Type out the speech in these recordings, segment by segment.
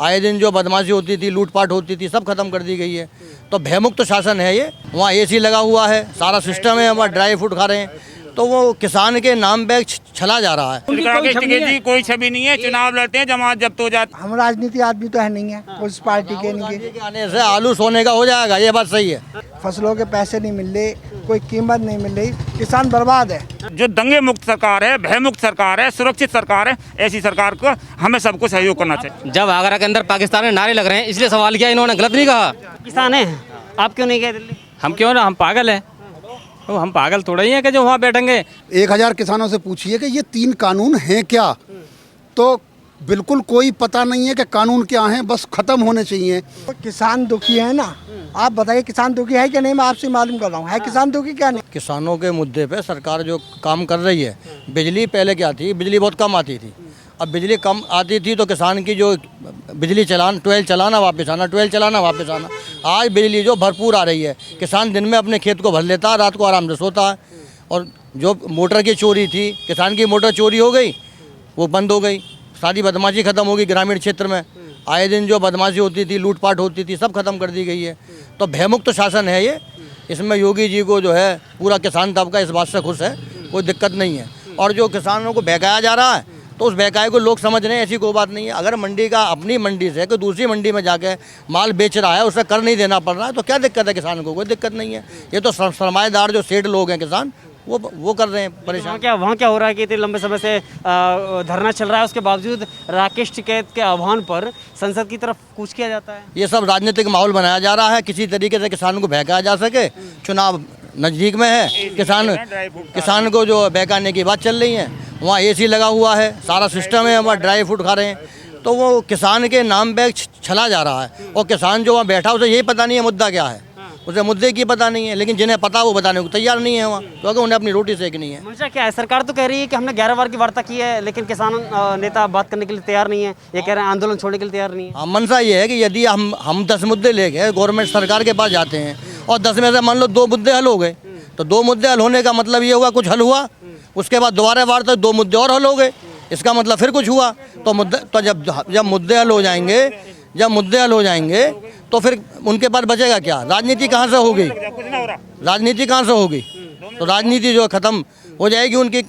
आए दिन जो बदमाशी होती थी, लूटपाट होती थी, सब खत्म कर दी गई है। तो भयमुक्त शासन है ये। वहाँ एसी लगा हुआ है, सारा सिस्टम है, वहाँ ड्राई फ्रूट खा रहे हैं। तो वो किसान के नाम पे छला जा रहा है। कोई छवि नहीं है, चुनाव लड़ते हैं, जमात जब्त हो जाती। हम राजनीति आदमी तो है नहीं है, उस पार्टी के नहीं के आने से आलू सोने का हो जाएगा, ये बात सही है। फसलों के पैसे नहीं मिल रहे, कोई कीमत नहीं मिल रही, किसान बर्बाद है। जो दंगे मुक्त सरकार है, भय मुक्त सरकार है, सुरक्षित सरकार है, ऐसी सरकार को हमें सबको सहयोग करना चाहिए। जब आगरा के अंदर पाकिस्तान में नारे लग रहे हैं, इसलिए सवाल किया, इन्होंने गलत नहीं कहा। किसान है, आप क्यों नहीं गए दिल्ली? हम क्यों ना, हम पागल हैं। तो हम पागल थोड़ा ही हैं कि जो वहाँ बैठेंगे। 1000 किसानों से पूछिए कि ये 3 कानून हैं क्या, तो बिल्कुल कोई पता नहीं है कि कानून क्या हैं, बस खत्म होने चाहिए। तो किसान दुखी है ना, आप बताइए किसान दुखी है कि नहीं? मैं आपसे मालूम कर रहा हूँ, है किसान दुखी क्या नहीं? किसानों के मुद्दे पे सरकार जो काम कर रही है, बिजली पहले क्या थी, बिजली बहुत कम आती थी। अब बिजली कम आती थी तो किसान की जो बिजली चलान 12 चलाना वापस आना, 12 चलाना वापस आना। आज बिजली जो भरपूर आ रही है, किसान दिन में अपने खेत को भर लेता है, रात को आराम से सोता है। और जो मोटर की चोरी थी, किसान की मोटर चोरी हो गई, वो बंद हो गई। सारी बदमाशी खत्म होगी ग्रामीण क्षेत्र में। आए दिन जो बदमाशी होती थी, लूटपाट होती थी, सब खत्म कर दी गई है। तो भयमुक्त शासन है ये। इसमें योगी जी को जो है पूरा किसान तबका इस बात से खुश है, कोई दिक्कत नहीं है। और जो किसानों को बहकाया जा रहा है, तो उस बहकाए को लोग समझ रहे हैं, ऐसी कोई बात नहीं है। अगर मंडी का अपनी मंडी से कोई दूसरी मंडी में जाके माल बेच रहा है, उसे कर नहीं देना पड़ रहा है, तो क्या दिक्कत है किसान को? कोई दिक्कत नहीं है। ये तो सरमाएदार जो सेठ लोग हैं किसान, वो कर रहे हैं परेशान। वहाँ क्या हो रहा है कि इतने लंबे समय से धरना चल रहा है, उसके बावजूद राकेश टिकैत के आह्वान पर संसद की तरफ कूच किया जाता है। ये सब राजनीतिक माहौल बनाया जा रहा है, किसी तरीके से किसान को बहकाया जा सके। चुनाव नज़दीक में है, किसान को जो बहकाने की बात चल रही है। वहाँ एसी लगा हुआ है, सारा सिस्टम है, वहाँ ड्राई फ्रूट खा रहे हैं। तो वो किसान के नाम पे छला जा रहा है। और किसान जो वहाँ बैठा, उसे यही पता नहीं है मुद्दा क्या है, उसे मुद्दे की पता नहीं है। लेकिन जिन्हें पता वो बताने को तैयार नहीं है वहाँ, क्योंकि उन्हें अपनी रोटी सेकनी है। मंशा क्या है? सरकार तो कह रही है कि हमने 11 बार की वार्ता की है, लेकिन किसान नेता बात करने के लिए तैयार नहीं है। ये कह रहे हैं आंदोलन छोड़ने के लिए तैयार नहीं है। हाँ, मंशा ये है कि यदि हम 10 मुद्दे लेके गवर्नमेंट सरकार के पास जाते हैं और 10 में से मान लो 2 मुद्दे हल हो गए, तो 2 मुद्दे हल होने का मतलब ये हुआ कुछ हल हुआ। उसके बाद दोबारा वार्ता 2 मुद्दे और हल हो गए, इसका मतलब फिर कुछ हुआ। तो जब मुद्दे हल हो जाएंगे, तो फिर उनके पास बचेगा क्या? राजनीति कहाँ से होगी? राजनीति कहाँ से होगी? तो राजनीति जो खत्म हो जाएगी उनकी।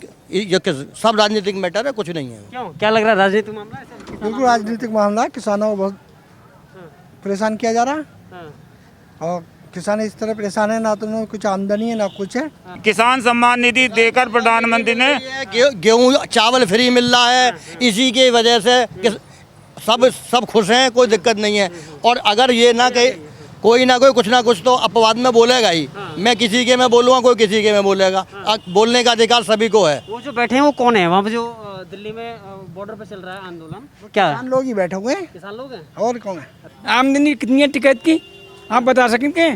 जो सब राजनीतिक मैटर है, कुछ नहीं है। क्यों, क्या लग रहा है राजनीतिक मामला है? बिल्कुल राजनीतिक मामला, किसानों को बहुत परेशान किया जा रहा है। और किसान इस तरह परेशान है, ना तो उन्हें कुछ आमदनी है ना कुछ है। किसान सम्मान निधि देकर प्रधानमंत्री ने गेहूँ चावल फ्री मिल रहा है, इसी की वजह से सब खुश हैं, कोई दिक्कत नहीं है। और अगर ये ना कहे, कोई ना कोई कुछ ना कुछ तो अपवाद में बोलेगा ही। मैं किसी के में बोलूँगा, कोई किसी के में बोलेगा। बोलने का अधिकार सभी को है। वो जो बैठे हैं वो कौन है वहाँ पे? जो दिल्ली में बॉर्डर पे चल रहा है आंदोलन, क्या किसान लोग ही बैठे हुए हैं। किसान लोग हैं और कौन है? आमदनी कितनी है टिकट की, आप बता सकेंगे?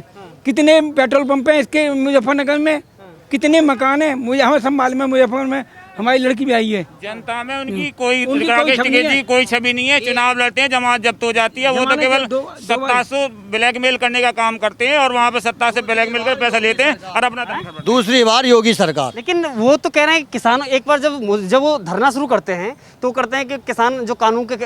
कितने पेट्रोल पंप हैं इसके मुजफ्फरनगर में? कितने मकान हैं? मुझे हमें सब मालूम है। मुजफ्फर में हमारी लड़की भी आई है। जनता में उनकी कोई छवि नहीं है। चुनाव लड़ते हैं, जमात जब्त हो जाती है। वो तो केवल सत्ता से ब्लैकमेल करने का काम करते हैं और वहाँ पे सत्ता से ब्लैकमेल कर पैसा लेते हैं और अपना दूसरी बार योगी सरकार। लेकिन वो तो कह रहे हैं किसान एक बार जब वो धरना शुरू करते हैं तो कहते हैं कि किसान जो कानून के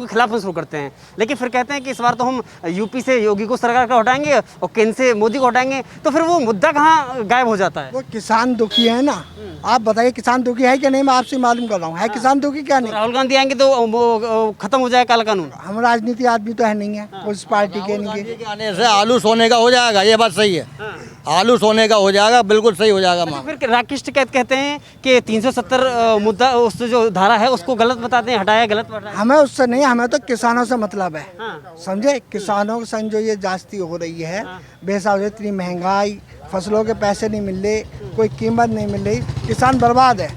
खिलाफ शुरू करते हैं, लेकिन फिर कहते हैं कि इस बार तो हम यूपी से योगी को सरकार का हटाएंगे और केंद्र से मोदी को हटाएंगे। तो फिर वो मुद्दा कहाँ गायब हो जाता है? वो किसान दुखी है ना, आप बताइए किसान दुखी है कि नहीं? मैं आपसे मालूम कर रहा हूँ, है किसान दुखी क्या नहीं? राहुल गांधी आएंगे तो वो खत्म हो जाएगा काला कानून। हम राजनीति आदमी तो है नहीं है, उस पार्टी के नहीं है। आने से आलू सोने का हो जाएगा, ये बात सही है। आलू सोने का हो जाएगा, बिल्कुल सही हो जाएगा। तो फिर राकेश टिकैत कहते हैं कि 370 मुद्दा उस जो धारा है उसको गलत बताते हैं, हटाया गलत बता रहे हैं। हमें उससे नहीं, हमें तो किसानों से मतलब है। समझे? किसानों के संग जो ये जास्ती हो रही है, बेहिसाब से इतनी महंगाई, फसलों के पैसे नहीं मिल रहे, कोई कीमत नहीं मिल रही, किसान बर्बाद है।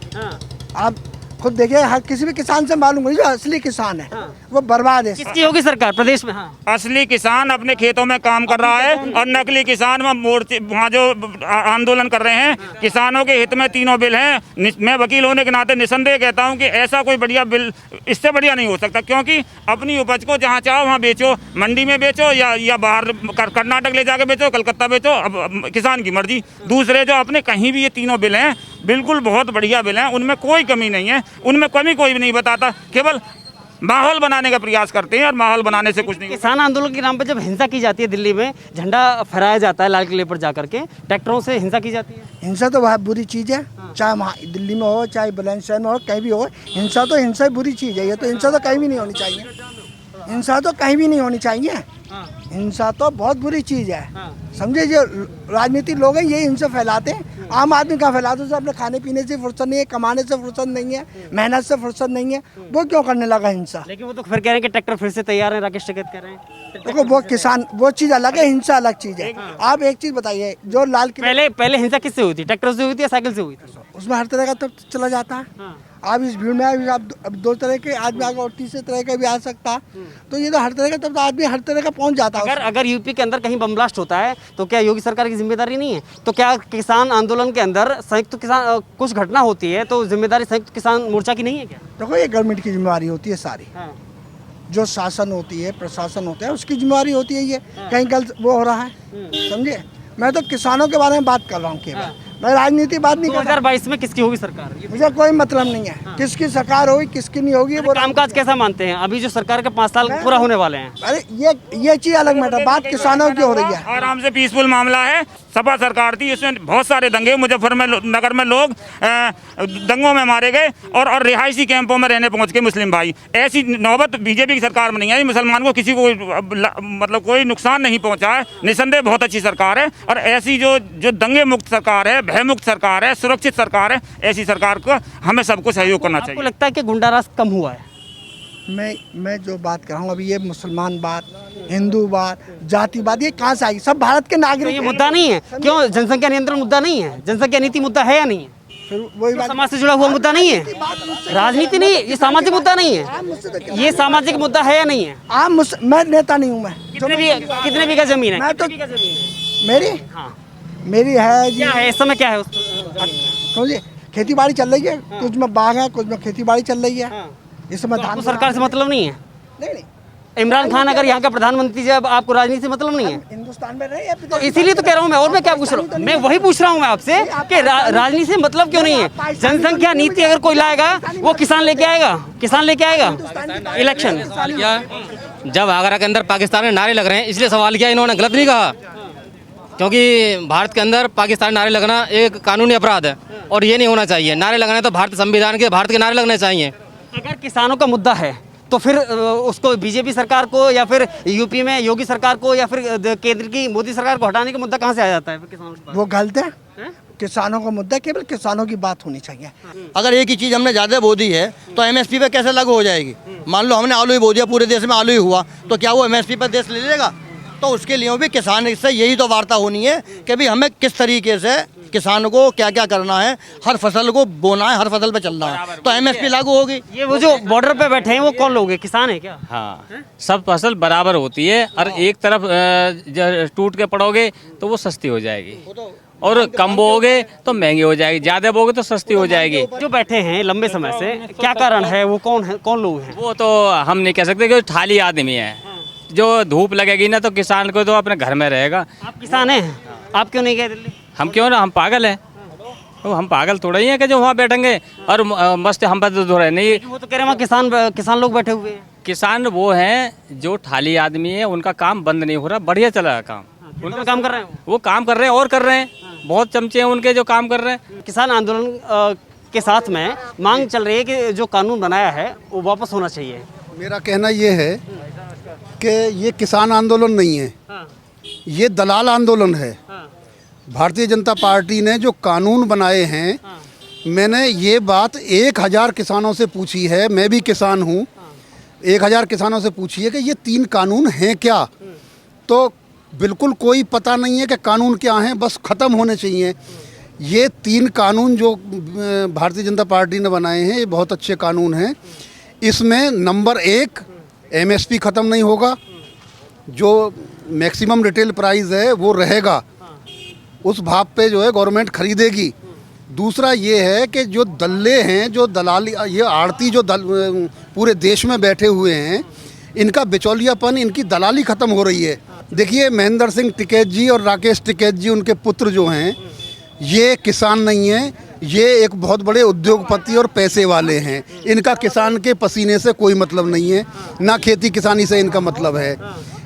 आप खुद देखिए, हर किसी भी किसान से मालूम है जो असली किसान है वो बर्बाद है। किसकी होगी सरकार प्रदेश में? असली किसान अपने खेतों में काम कर रहा है और नकली किसान वहाँ जो आंदोलन कर रहे हैं। किसानों के हित में तीनों बिल हैं। मैं वकील होने के नाते निसंदेह कहता हूँ कि ऐसा कोई बढ़िया बिल इससे बढ़िया नहीं हो सकता, क्योंकि अपनी उपज को जहाँ चाहो वहाँ बेचो, मंडी में बेचो या बाहर कर्नाटक ले जाके बेचो, कलकत्ता बेचो, अब किसान की मर्जी। दूसरे जो अपने कहीं भी ये तीनों बिल हैं, बिल्कुल बहुत बढ़िया बिल हैं, उनमें कोई कमी नहीं है, उनमें कमी कोई भी नहीं बताता। केवल माहौल बनाने का प्रयास करते हैं और माहौल बनाने से कुछ नहीं। किसान आंदोलन के नाम पर जब हिंसा की जाती है दिल्ली में, झंडा फहराया जाता है लाल किले पर जाकर के, ट्रैक्टरों से हिंसा की जाती है। हिंसा तो बहुत बुरी चीज़ है, चाहे वहाँ दिल्ली में हो, चाहे बुलंदशहर में हो, कहीं भी हो। हिंसा ही बुरी चीज़ है। ये तो हिंसा तो कहीं भी नहीं होनी चाहिए। हिंसा तो कहीं भी नहीं होनी चाहिए। हिंसा तो बहुत बुरी चीज़ है। समझे, जो राजनीतिक लोग हैं ये हिंसा फैलाते हैं। आम आदमी कहाँ फैलाते हैं? अपने खाने पीने से फुर्सत नहीं है, कमाने से फुर्सत नहीं है, मेहनत से फुर्सत नहीं है, वो क्यों करने लगा हिंसा? लेकिन वो तो फिर कह रहे हैं कि ट्रैक्टर फिर से तैयार है, राकेश टिकैत कह रहे हैं। देखो वो किसान, वो चीज़ अलग है, हिंसा अलग चीज़ है। आप एक चीज़ बताइए, जो लाल किले पहले हिंसा किससे हुई थी? ट्रैक्टर से हुई थी या साइकिल से हुई थी? उसमें हर तरह का तो चला जाता है। आप इस भीड़ में आप अब दो तरह के आदमी आगे और तीसरे तरह का भी आ सकता है। तो ये तो हर तरह का, तब तो आदमी हर तरह का पहुंच जाता है। अगर यूपी के अंदर कहीं बम ब्लास्ट होता है तो क्या योगी सरकार की जिम्मेदारी नहीं है? तो क्या किसान आंदोलन के अंदर संयुक्त किसान कुछ घटना होती है तो जिम्मेदारी संयुक्त किसान मोर्चा की नहीं है क्या? देखो ये गवर्नमेंट की जिम्मेवारी होती है सारी। जो शासन होती है, प्रशासन होता है, उसकी जिम्मेवारी होती है। ये कहीं गलत वो हो रहा है, समझे। मैं तो किसानों के बारे में बात कर रहा हूँ केवल, मैं राजनीति बात नहीं कर रहा। 2022 में किसकी होगी सरकार? मुझे कोई मतलब नहीं है किसकी सरकार होगी किसकी नहीं होगी। वो कामकाज कैसा मानते हैं? अभी जो सरकार के 5 साल पूरा होने वाले हैं। अरे ये चीज अलग मैटर, बात किसानों की हो रही है। आराम से पीसफुल मामला है। सपा सरकार थी, इसमें बहुत सारे दंगे, मुजफ्फरनगर में लोग दंगों में मारे गए और रिहायशी कैंपों में रहने पहुंच के मुस्लिम भाई। ऐसी नौबत बीजेपी की सरकार में नहीं आई। मुसलमान को किसी को मतलब कोई नुकसान नहीं पहुंचा है। निसंदेह बहुत अच्छी सरकार है। और ऐसी जो दंगे मुक्त सरकार है, भय मुक्त सरकार है, सुरक्षित सरकार है, ऐसी सरकार को हमें सबको सहयोग करना चाहिए। आपको लगता है कि गुंडाराज कम हुआ है? मैं जो बात कर रहा हूँ अभी, ये मुसलमान बात, हिंदू बात, जाति बात, ये कहाँ से आई? सब भारत के तो नागरिक। ये मुद्दा नहीं है क्यों? जनसंख्या नियंत्रण मुद्दा नहीं है? जनसंख्या नीति मुद्दा है या नहीं है? फिर वही ये समाज से जुड़ा हुआ मुद्दा नहीं है? राजनीति नहीं है, ये सामाजिक मुद्दा नहीं है? ये सामाजिक मुद्दा है या नहीं है? मैं नेता नहीं हूँ। मैं कितने बीघा जमीन है? मैं तो कितने बीघा जमीन है? मेरी हाँ, मेरी है जी। क्या है इस समय? क्या है समझिए, खेती बाड़ी चल रही है, कुछ में बाग है, कुछ में खेती बाड़ी चल रही है। इस समय धान सरकार से मतलब नहीं है? नहीं, इमरान खान अगर यहाँ का प्रधानमंत्री जब आपको राजनीति से मतलब नहीं है हिंदुस्तान में रहे तो इसीलिए तो कह रहा हूँ मैं। और मैं क्या पूछ रहा हूँ? मैं वही पूछ रहा हूँ मैं आपसे कि राजनीति से मतलब क्यों नहीं है? जनसंख्या नीति अगर कोई लाएगा वो किसान लेके आएगा, किसान लेके आएगा इलेक्शन। जब आगरा के अंदर पाकिस्तान के नारे लग रहे हैं इसलिए सवाल किया। इन्होंने गलत नहीं कहा, क्योंकि भारत के अंदर पाकिस्तान नारे लगना एक कानूनी अपराध है और ये नहीं होना चाहिए। नारे लगाने तो भारत संविधान के, भारत के नारे लगने चाहिए। अगर किसानों का मुद्दा है तो फिर उसको बीजेपी सरकार को या फिर यूपी में योगी सरकार को या फिर केंद्र की मोदी सरकार को हटाने का मुद्दा कहाँ से आ जाता है? किसानों के पास वो गलत है। किसानों का मुद्दा केवल किसानों की बात होनी चाहिए। अगर एक ही चीज़ हमने ज़्यादा बो दी है तो एमएसपी पे कैसे लागू हो जाएगी? मान लो हमने आलू ही बो दिया, पूरे देश में आलू ही हुआ, तो क्या वो एमएसपी पर देश ले लेगा? तो उसके लिए भी किसान से यही तो वार्ता होनी है कि भाई हमें किस तरीके से किसानों को क्या क्या करना है, हर फसल को बोना है, हर फसल पे चलना है, तो एमएसपी लागू होगी। ये वो जो बॉर्डर पे बैठे हैं वो कौन लोग हैं? किसान है क्या? हाँ, सब फसल बराबर होती है और एक तरफ टूट के पड़ोगे तो वो सस्ती हो जाएगी और कम बोगे तो महंगी हो जाएगी, ज्यादा बोगे तो सस्ती हो जाएगी। जो बैठे हैं लंबे समय से, क्या कारण है? वो कौन लोग हैं? वो तो हम नहीं कह सकते कि ठाली आदमी है। जो धूप लगेगी ना तो किसान को तो अपने घर में रहेगा। आप किसान हैं, आप क्यों नहीं गए दिल्ली? हम क्यों ना, हम पागल हैं? तो हम पागल थोड़ा ही हैं कि जो वहाँ बैठेंगे और मस्त हम पर तो रहे नहीं। वो तो कह रहे हैं वहाँ किसान लोग बैठे हुए हैं। किसान वो हैं जो ठाली आदमी है, उनका काम बंद नहीं हो रहा, बढ़िया चल रहा है काम। उनका काम कर रहे हैं वो काम कर रहे हैं और कर रहे हैं। बहुत चमचे हैं उनके जो काम कर रहे हैं। किसान आंदोलन के साथ में मांग चल रही है कि जो कानून बनाया है वो वापस होना चाहिए। मेरा कहना ये है कि ये किसान आंदोलन नहीं है, ये दलाल आंदोलन है। भारतीय जनता पार्टी ने जो कानून बनाए हैं, मैंने ये बात 1000 किसानों से पूछी है, मैं भी किसान हूँ, 1000 किसानों से पूछी है कि ये 3 कानून हैं क्या? तो बिल्कुल कोई पता नहीं है कि कानून क्या हैं, बस ख़त्म होने चाहिए। ये 3 कानून जो भारतीय जनता पार्टी ने बनाए हैं ये बहुत अच्छे कानून हैं। इसमें नंबर 1 एमएसपी ख़त्म नहीं होगा, जो मैक्सिमम रिटेल प्राइस है वो रहेगा, उस भाव पे जो है गवर्नमेंट खरीदेगी। दूसरा ये है कि जो दल्ले हैं, जो दलाली, ये आड़ती जो पूरे देश में बैठे हुए हैं, इनका बिचौलियापन, इनकी दलाली ख़त्म हो रही है। देखिए महेंद्र सिंह टिकैत जी और राकेश टिकैत जी, उनके पुत्र जो हैं, ये किसान नहीं हैं, ये एक बहुत बड़े उद्योगपति और पैसे वाले हैं। इनका किसान के पसीने से कोई मतलब नहीं है, ना खेती किसानी से इनका मतलब है।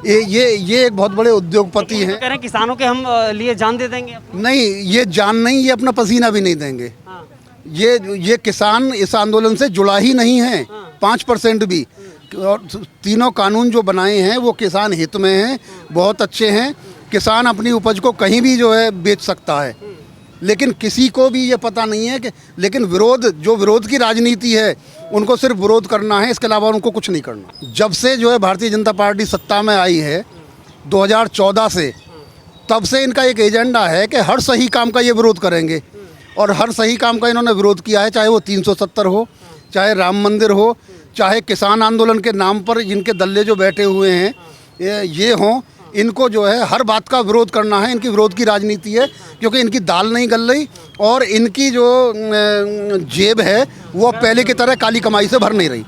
ये एक बहुत बड़े उद्योगपति हैं। कह रहे हैं किसानों के हम लिए जान दे देंगे। नहीं, ये जान नहीं, ये अपना पसीना भी नहीं देंगे। ये किसान इस आंदोलन से जुड़ा ही नहीं है 5% भी। और तीनों कानून जो बनाए हैं वो किसान हित में हैं, बहुत अच्छे हैं। किसान अपनी उपज को कहीं भी जो है बेच सकता है, लेकिन किसी को भी ये पता नहीं है कि लेकिन विरोध की राजनीति है, उनको सिर्फ विरोध करना है, इसके अलावा उनको कुछ नहीं करना। जब से जो है भारतीय जनता पार्टी सत्ता में आई है 2014 से, तब से इनका एक एजेंडा है कि हर सही काम का ये विरोध करेंगे, और हर सही काम का इन्होंने विरोध किया है, चाहे वो 370 हो, चाहे राम मंदिर हो, चाहे किसान आंदोलन के नाम पर जिनके दल्ले जो बैठे हुए हैं ये हों। इनको जो है हर बात का विरोध करना है, इनकी विरोध की राजनीति है, क्योंकि इनकी दाल नहीं गल रही और इनकी जो जेब है वो पहले की तरह काली कमाई से भर नहीं रही।